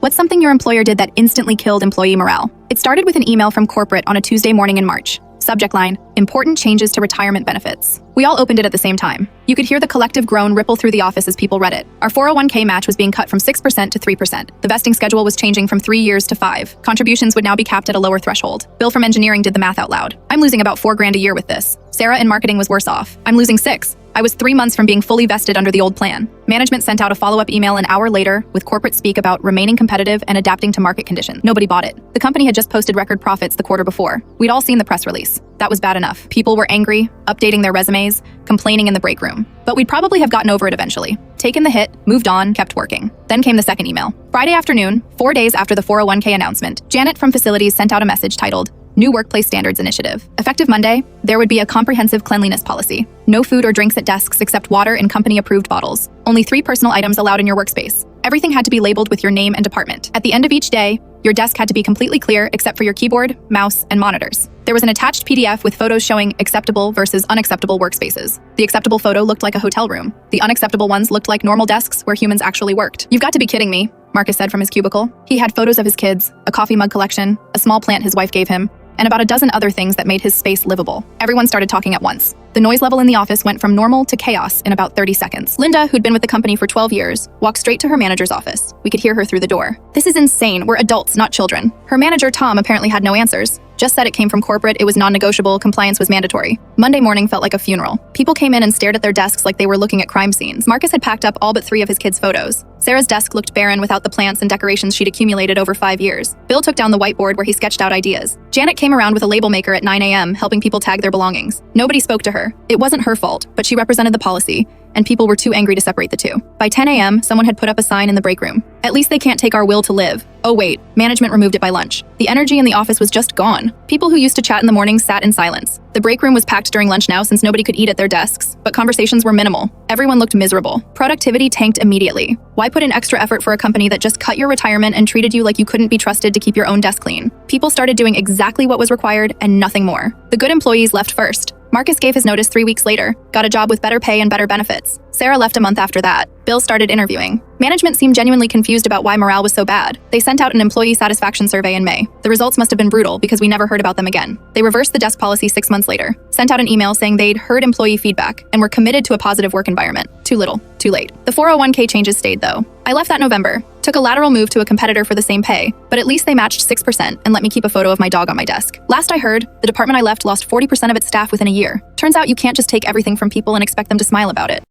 What's something your employer did that instantly killed employee morale? It started with an email from corporate on a Tuesday morning in March. Subject line, important changes to retirement benefits. We all opened it at the same time. You could hear the collective groan ripple through the office as people read it. Our 401k match was being cut from 6% to 3%. The vesting schedule was changing from 3 years to 5. Contributions would now be capped at a lower threshold. Bill from engineering did the math out loud. I'm losing about $4,000 a year with this. Sarah in marketing was worse off. I'm losing 6. I was 3 months from being fully vested under the old plan. Management sent out a follow-up email an hour later with corporate speak about remaining competitive and adapting to market conditions. Nobody bought it. The company had just posted record profits the quarter before. We'd all seen the press release. That was bad enough. People were angry, updating their resumes, complaining in the break room. But we'd probably have gotten over it eventually. Taken the hit, moved on, kept working. Then came the second email. Friday afternoon, 4 days after the 401k announcement, Janet from facilities sent out a message titled, New Workplace Standards Initiative. Effective Monday, there would be a comprehensive cleanliness policy. No food or drinks at desks except water in company-approved bottles. Only 3 personal items allowed in your workspace. Everything had to be labeled with your name and department. At the end of each day, your desk had to be completely clear except for your keyboard, mouse, and monitors. There was an attached PDF with photos showing acceptable versus unacceptable workspaces. The acceptable photo looked like a hotel room. The unacceptable ones looked like normal desks where humans actually worked. You've got to be kidding me, Marcus said from his cubicle. He had photos of his kids, a coffee mug collection, a small plant his wife gave him, and about a dozen other things that made his space livable. Everyone started talking at once. The noise level in the office went from normal to chaos in about 30 seconds. Linda, who'd been with the company for 12 years, walked straight to her manager's office. We could hear her through the door. This is insane. We're adults, not children. Her manager, Tom, apparently had no answers. Just said it came from corporate, it was non-negotiable, compliance was mandatory. Monday morning felt like a funeral. People came in and stared at their desks like they were looking at crime scenes. Marcus had packed up all but 3 of his kids' photos. Sarah's desk looked barren without the plants and decorations she'd accumulated over 5 years. Bill took down the whiteboard where he sketched out ideas. Janet came around with a label maker at 9 a.m., helping people tag their belongings. Nobody spoke to her. It wasn't her fault, but she represented the policy, and people were too angry to separate the two. By 10 a.m., someone had put up a sign in the break room. At least they can't take our will to live. Oh wait, management removed it by lunch. The energy in the office was just gone. People who used to chat in the mornings sat in silence. The break room was packed during lunch now since nobody could eat at their desks, but conversations were minimal. Everyone looked miserable. Productivity tanked immediately. Why put in extra effort for a company that just cut your retirement and treated you like you couldn't be trusted to keep your own desk clean? People started doing exactly what was required and nothing more. The good employees left first. Marcus gave his notice 3 weeks later, got a job with better pay and better benefits. Sarah left a month after that. Bill started interviewing. Management seemed genuinely confused about why morale was so bad. They sent out an employee satisfaction survey in May. The results must have been brutal because we never heard about them again. They reversed the desk policy 6 months later, sent out an email saying they'd heard employee feedback and were committed to a positive work environment. Too little, too late. The 401k changes stayed though. I left that November, took a lateral move to a competitor for the same pay, but at least they matched 6% and let me keep a photo of my dog on my desk. Last I heard, the department I left lost 40% of its staff within a year. Turns out you can't just take everything from people and expect them to smile about it.